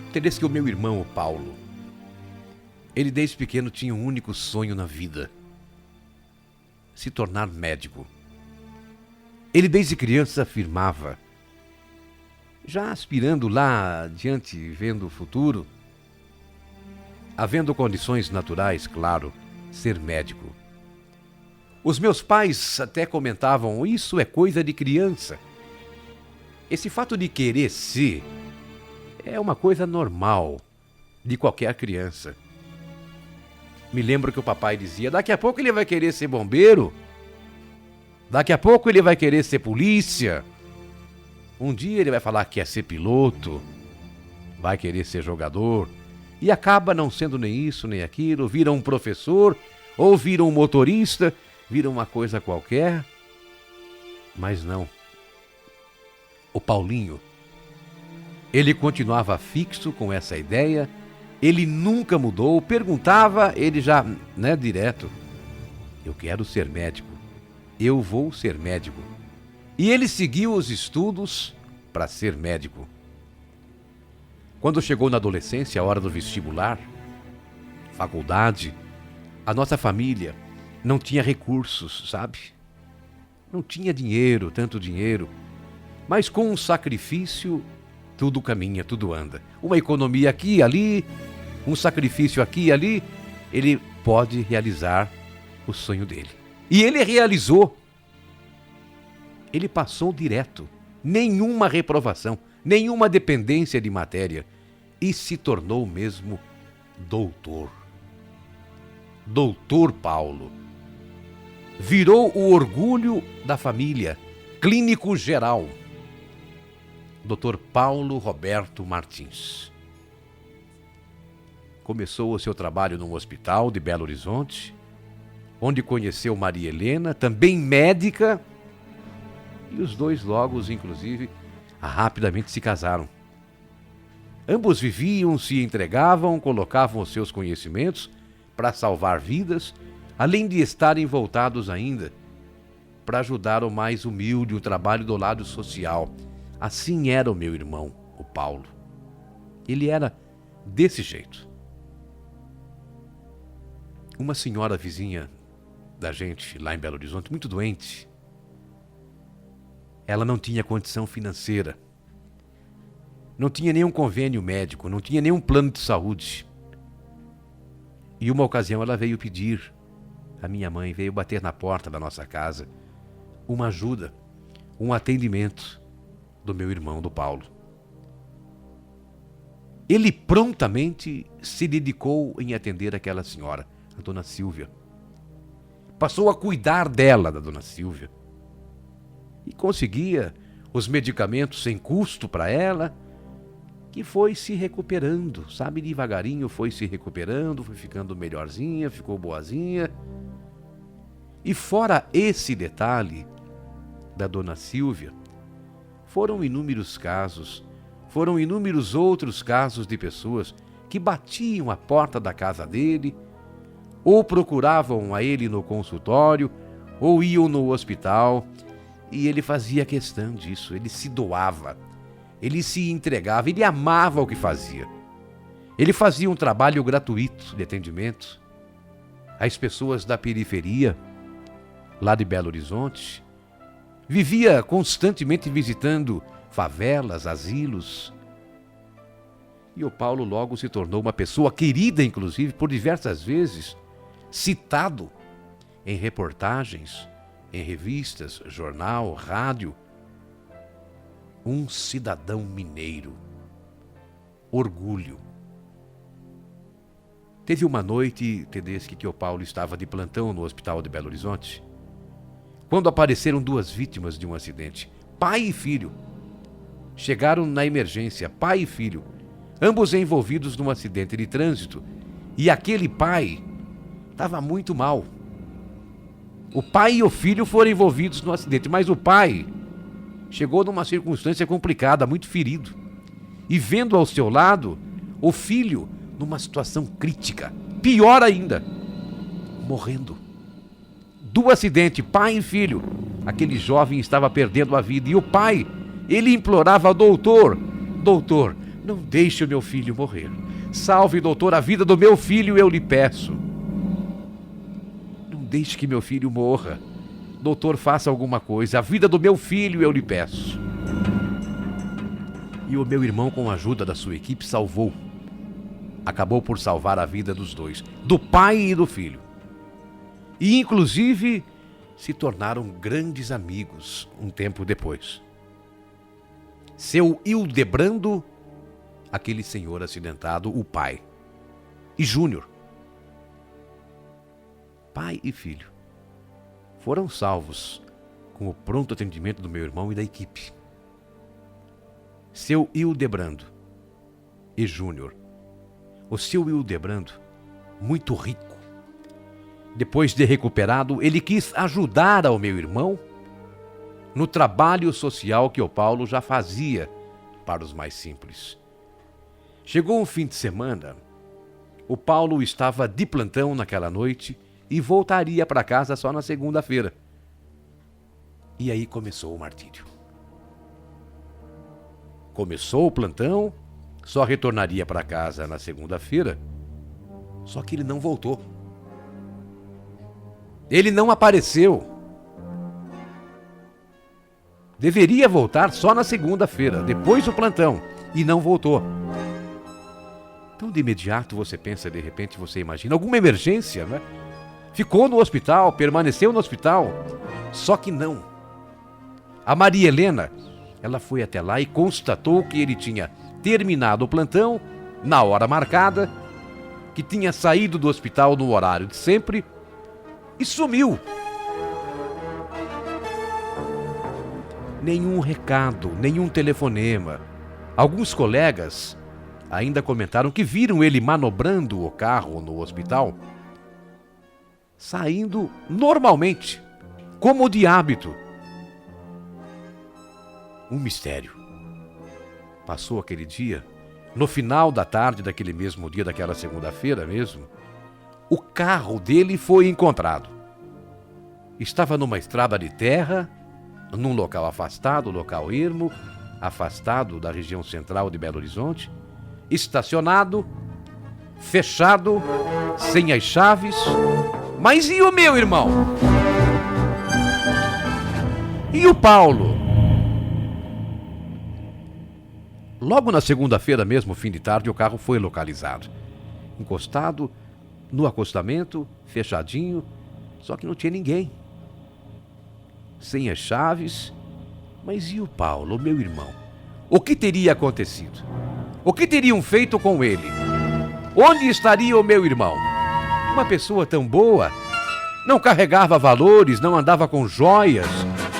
Entendesse que o meu irmão, o Paulo, ele desde pequeno tinha um único sonho na vida: se tornar médico. Ele desde criança afirmava, já aspirando lá adiante, vendo o futuro, havendo condições naturais, claro, ser médico. Os meus pais até comentavam, isso é coisa de criança. Esse fato de querer ser é uma coisa normal de qualquer criança. Me lembro que o papai dizia, daqui a pouco ele vai querer ser bombeiro, daqui a pouco ele vai querer ser polícia, um dia ele vai falar que quer ser piloto, vai querer ser jogador, e acaba não sendo nem isso nem aquilo, vira um professor, ou vira um motorista, vira uma coisa qualquer. Mas não. O Paulinho, ele continuava fixo com essa ideia, ele nunca mudou, perguntava, ele já, direto, eu quero ser médico, eu vou ser médico. E ele seguiu os estudos para ser médico. Quando chegou na adolescência, a hora do vestibular, faculdade, a nossa família não tinha recursos, sabe? Não tinha dinheiro, tanto dinheiro, mas com um sacrifício, tudo caminha, tudo anda. Uma economia aqui e ali, um sacrifício aqui e ali, ele pode realizar o sonho dele. E ele realizou. Ele passou direto, nenhuma reprovação, nenhuma dependência de matéria, e se tornou mesmo doutor. Doutor Paulo. Virou o orgulho da família, clínico geral. Dr. Paulo Roberto Martins. Começou o seu trabalho num hospital de Belo Horizonte, onde conheceu Maria Helena, também médica, e os dois logo, inclusive, rapidamente se casaram. Ambos viviam, se entregavam, colocavam os seus conhecimentos para salvar vidas, além de estarem voltados ainda para ajudar o mais humilde, o trabalho do lado social. Assim era o meu irmão, o Paulo. Ele era desse jeito. Uma senhora vizinha da gente, lá em Belo Horizonte, muito doente. Ela não tinha condição financeira. Não tinha nenhum convênio médico, não tinha nenhum plano de saúde. E uma ocasião ela veio pedir, a minha mãe veio bater na porta da nossa casa, uma ajuda, um atendimento do meu irmão, do Paulo. Ele prontamente se dedicou em atender aquela senhora, a dona Silvia. Passou a cuidar dela, da dona Silvia. E conseguia os medicamentos sem custo para ela, que foi se recuperando, sabe? Devagarinho foi se recuperando, foi ficando melhorzinha, ficou boazinha. E fora esse detalhe da dona Silvia, foram inúmeros casos, foram inúmeros outros casos de pessoas que batiam a porta da casa dele, ou procuravam a ele no consultório, ou iam no hospital, e ele fazia questão disso, ele se doava, ele se entregava, ele amava o que fazia. Ele fazia um trabalho gratuito de atendimento às pessoas da periferia, lá de Belo Horizonte. Vivia constantemente visitando favelas, asilos. E o Paulo logo se tornou uma pessoa querida, inclusive, por diversas vezes, citado em reportagens, em revistas, jornal, rádio. Um cidadão mineiro. Orgulho. Teve uma noite, Tedeschi, que o Paulo estava de plantão no hospital de Belo Horizonte, quando apareceram duas vítimas de um acidente, pai e filho. Chegaram na emergência, pai e filho, ambos envolvidos num acidente de trânsito, e aquele pai estava muito mal. O pai e o filho foram envolvidos no acidente, mas o pai chegou numa circunstância complicada, muito ferido. E vendo ao seu lado o filho numa situação crítica, pior ainda, morrendo. Do acidente, pai e filho, aquele jovem estava perdendo a vida. E o pai, ele implorava, doutor, Não deixe o meu filho morrer. Salve, doutor, a vida do meu filho, eu lhe peço. Não deixe que meu filho morra. Doutor, faça alguma coisa. A vida do meu filho, eu lhe peço. E o meu irmão, com a ajuda da sua equipe, salvou. Acabou por salvar a vida dos dois, do pai e do filho. E, inclusive, se tornaram grandes amigos um tempo depois. Seu Hildebrando, aquele senhor acidentado, o pai. E Júnior, pai e filho, foram salvos com o pronto atendimento do meu irmão e da equipe. Seu Hildebrando e Júnior. O seu Hildebrando, muito rico, depois de recuperado, ele quis ajudar ao meu irmão no trabalho social que o Paulo já fazia para os mais simples. Chegou um fim de semana, o Paulo estava de plantão naquela noite e voltaria para casa só na segunda-feira. E aí começou o martírio. Começou o plantão, só retornaria para casa na segunda-feira, só que ele não voltou. Ele não apareceu. Deveria voltar só na segunda-feira, depois do plantão, e não voltou. Então, de imediato, você pensa, de repente, você imagina alguma emergência, né? Ficou no hospital, permaneceu no hospital, só que não. A Maria Helena, ela foi até lá e constatou que ele tinha terminado o plantão na hora marcada, que tinha saído do hospital no horário de sempre e sumiu. Nenhum recado, nenhum telefonema. Alguns colegas ainda comentaram que viram ele manobrando o carro no hospital, saindo normalmente, como de hábito. Um mistério. Passou aquele dia, no final da tarde daquele mesmo dia, daquela segunda-feira mesmo, o carro dele foi encontrado. Estava numa estrada de terra, num local afastado, local ermo, afastado da região central de Belo Horizonte, estacionado, fechado, sem as chaves. Mas e o meu irmão? E o Paulo? Logo na segunda-feira mesmo, fim de tarde, o carro foi localizado. Encostado, no acostamento, fechadinho, só que não tinha ninguém. Sem as chaves. Mas e o Paulo, o meu irmão? O que teria acontecido? O que teriam feito com ele? Onde estaria o meu irmão? Uma pessoa tão boa, não carregava valores, não andava com joias,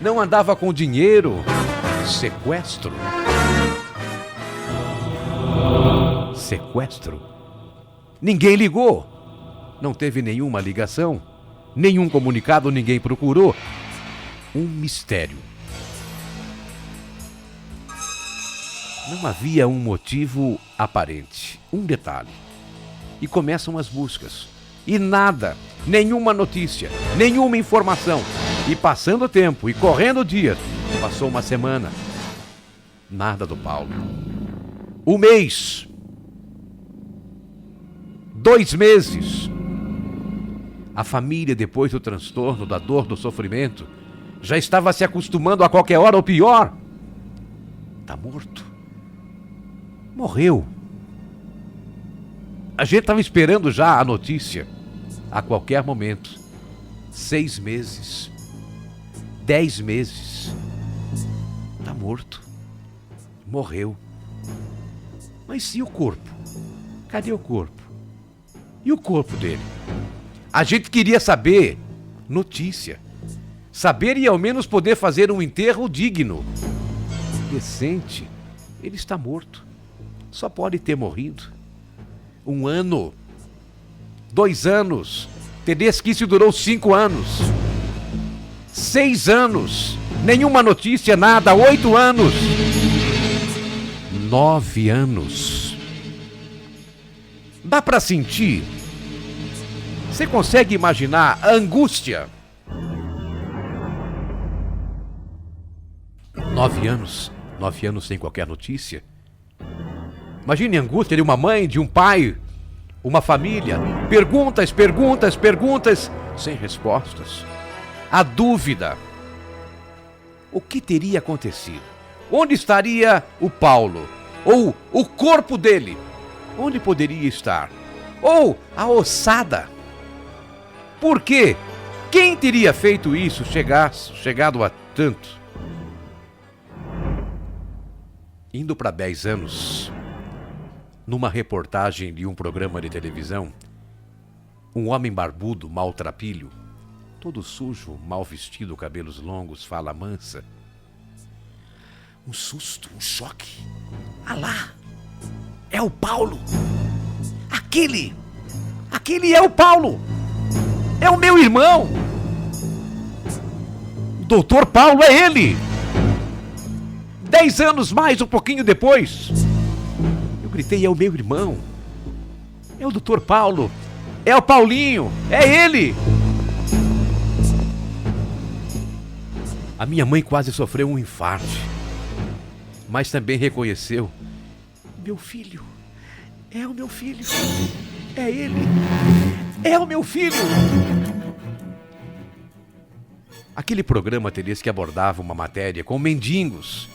não andava com dinheiro. Sequestro. Sequestro. Ninguém ligou. Não teve nenhuma ligação, nenhum comunicado, ninguém procurou. Um mistério. Não havia um motivo aparente, um detalhe. E começam as buscas. E nada, nenhuma notícia, nenhuma informação. E passando o tempo, e correndo dias, passou uma semana. Nada do Paulo. Um mês. 2 meses. A família, depois do transtorno, da dor, do sofrimento, já estava se acostumando a qualquer hora, ou pior, está morto. Morreu. A gente estava esperando já a notícia, a qualquer momento. 6 meses. 10 meses. Está morto. Morreu. Mas e o corpo? Cadê o corpo? E o corpo dele? A gente queria saber notícia. Saber e ao menos poder fazer um enterro digno. Decente. Ele está morto. Só pode ter morrido. 1 ano. 2 anos. Tedesco, isso durou 5 anos. 6 anos. Nenhuma notícia, nada. 8 anos. 9 anos. Dá para sentir? Você consegue imaginar a angústia? 9 anos. 9 anos sem qualquer notícia. Imagine a angústia de uma mãe, de um pai, uma família. Perguntas, perguntas, perguntas, sem respostas. A dúvida. O que teria acontecido? Onde estaria o Paulo? Ou o corpo dele? Onde poderia estar? Ou a ossada? Por quê? Quem teria feito isso, chegado a tanto? Indo para 10 anos, numa reportagem de um programa de televisão, um homem barbudo, maltrapilho, todo sujo, mal vestido, cabelos longos, fala mansa. Um susto, um choque. Ah lá! É o Paulo! Aquele é o Paulo! É o meu irmão! O doutor Paulo é ele! 10 anos mais, um pouquinho depois, eu gritei, é o meu irmão. É o doutor Paulo. É o Paulinho. É ele! A minha mãe quase sofreu um infarto, mas também reconheceu. Meu filho. É o meu filho. É ele. É o meu filho. Aquele programa, Teresa, que abordava uma matéria com mendigos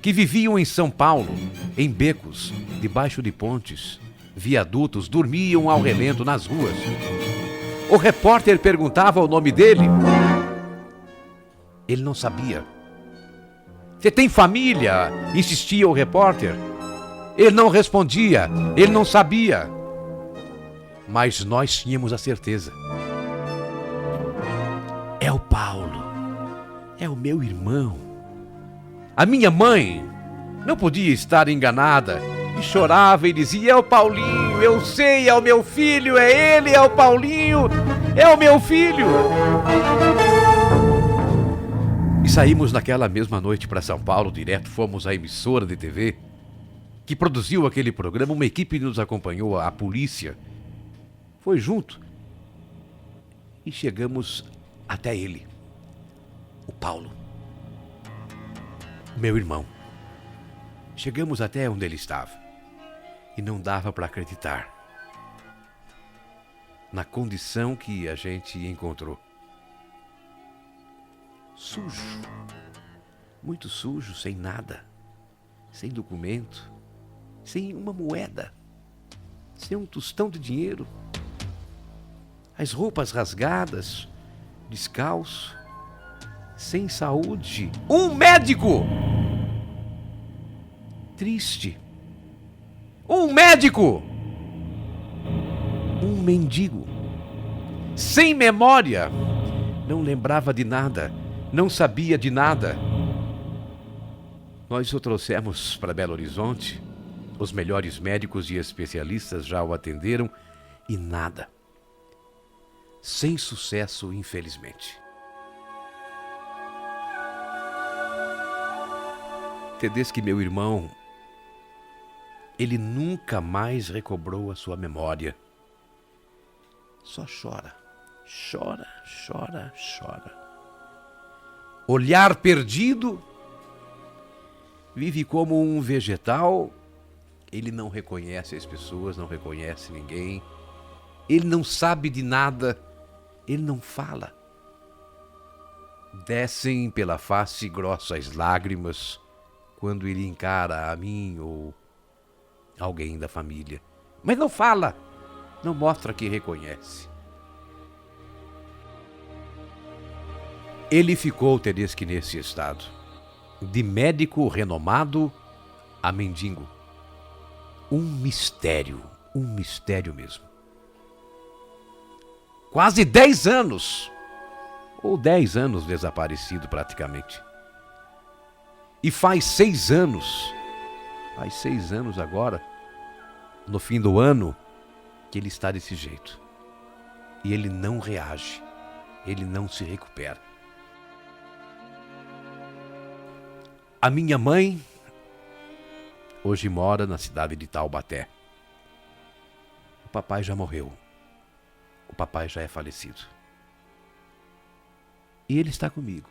que viviam em São Paulo, em becos, debaixo de pontes, viadutos, dormiam ao relento nas ruas. O repórter perguntava o nome dele. Ele não sabia. Você tem família? Insistia o repórter. Ele não respondia, ele não sabia. Mas nós tínhamos a certeza. É o Paulo. É o meu irmão. A minha mãe não podia estar enganada e chorava e dizia, é o Paulinho, eu sei, é o meu filho, é ele, é o Paulinho, é o meu filho. E saímos naquela mesma noite para São Paulo, direto fomos à emissora de TV que produziu aquele programa, uma equipe nos acompanhou, a polícia foi junto e chegamos até ele, o Paulo. Meu irmão. Chegamos até onde ele estava e não dava para acreditar na condição que a gente encontrou. Sujo, muito sujo, sem nada, sem documento, sem uma moeda, sem um tostão de dinheiro, as roupas rasgadas, descalço, sem saúde. Um médico! Triste. Um médico! Um mendigo. Sem memória. Não lembrava de nada. Não sabia de nada. Nós o trouxemos para Belo Horizonte. Os melhores médicos e especialistas já o atenderam e nada. Sem sucesso, infelizmente. Tedeschi, que meu irmão, ele nunca mais recobrou a sua memória. Só chora, chora, chora, chora. Olhar perdido, vive como um vegetal. Ele não reconhece as pessoas, não reconhece ninguém. Ele não sabe de nada, ele não fala. Descem pela face grossas lágrimas quando ele encara a mim ou alguém da família. Mas não fala, não mostra que reconhece. Ele ficou, Tedeschi, nesse estado, de médico renomado a mendigo. Um mistério mesmo. Quase 10 anos, ou 10 anos desaparecido praticamente. E faz 6 anos agora, no fim do ano, que ele está desse jeito. E ele não reage, ele não se recupera. A minha mãe hoje mora na cidade de Taubaté. O papai já morreu. O papai já é falecido. E ele está comigo.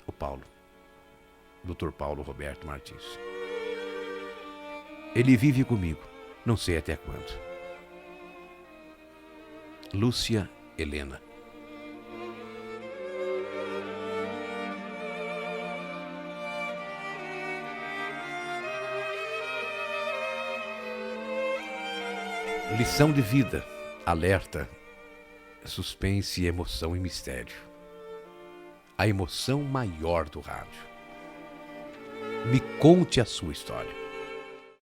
O Paulo. Dr. Paulo Roberto Martins. Ele vive comigo, não sei até quando. Lúcia Helena. Lição de vida, alerta, suspense, emoção e mistério. A emoção maior do rádio. Me conte a sua história.